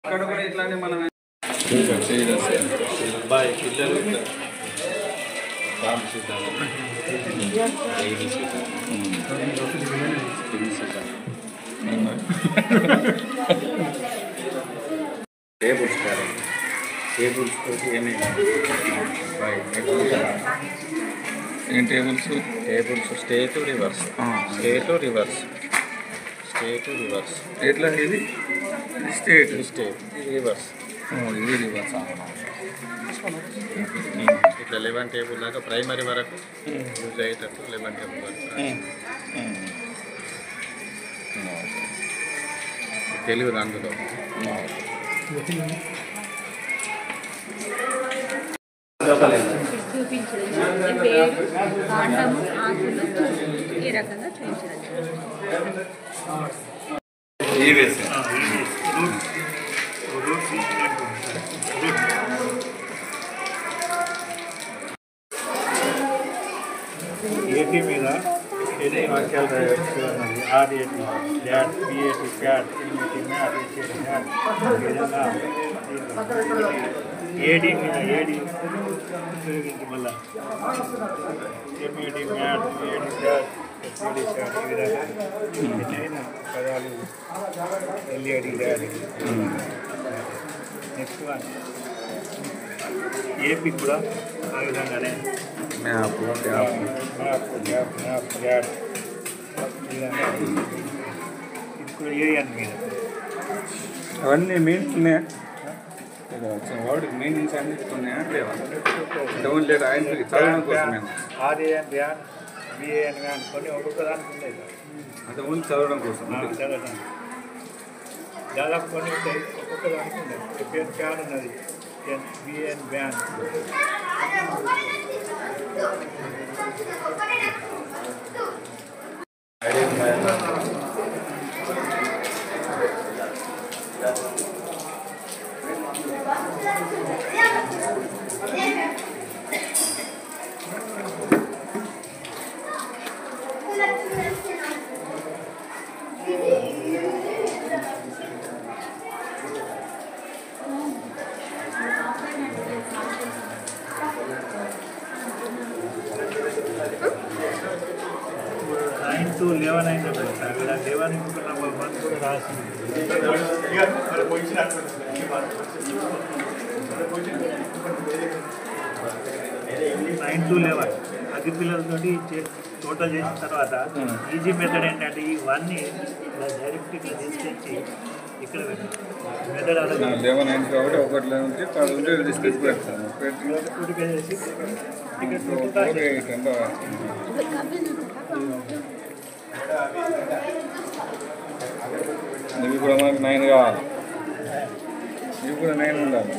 అక్కడ కూడా ఇట్లానే మనం బాయ్ పిల్లలు టేబుల్స్ కాదు టేబుల్స్ తోటి ఏమైనా ఏం టేబుల్స్ స్టే టు రివర్స్ ఎట్లా ఇది స్టేట్ రివర్స్ ఇది రివర్స్ ఇట్లా 11 టేబుల్ దాకా ప్రైమరీ వరకు యూజ్ అయ్యేటట్టు 11 టేబుల్ వరకు తెలుగు అందులో చూపించడం పేరు కాండము ఆకులు ఈ రకంగా చూపించడం ఏటీ మీద ఎన్ని వాక్యాలు రాయవచ్చు అన్నది R A T rat P A T pat N A T mat H A T mat ఈ విధంగా ఏడి మీద ఏడి ఉపయోగించి మళ్ళా M A D mat A D pat H A D pat ఈ విధంగా ఎన్నైనా పదాలు L A D lad next one A P కూడా ఆ విధంగానే మ్యాప్ ఇప్పుడు ఏరియన్ మీద అవన్నీ మీన్స్ ఉన్నాయా వాడికి మీనింగ్స్ అన్ని ఉన్నాయా లేవా డౌన్ లేదు ఆయన చదవడం కోసమే ఆర్ఏఎన్ వ్యాన్ బిఏఎన్ వ్యాన్ కొన్ని ఒక్కొక్క దానికి ఉన్నాయి అంటే ఓన్లీ చదవడం కోసం చదవడం దాదాపు కొన్ని ఉంటాయి ఒక్కొక్క దానికి ఉన్నాయి ఎఫ్ఎన్ ఫ్యాన్ ఉన్నది బిఏఎన్ వ్యాన్ 9 to 11 అయినా అక్కడ 11 నెంబర్ 1 కూడా రాసింది 9 to 11 అది పిల్లలతోటి టోటల్ చేసిన తర్వాత ఈజీ మెథడ్ ఏంటంటే ఈ 1ని డైరెక్ట్ ఇట్లా తీసుకొచ్చి ఇక్కడ మెథడ్ అలా 11 కాబట్టి ఒకటిలో నుంచి 10 ఉంటే తీసుకొచ్చి పెడతాను చేసి ఇక్కడ ఇవి కూడా మనకు 9 కావాలి ఇవి కూడా 9 ఉండాలి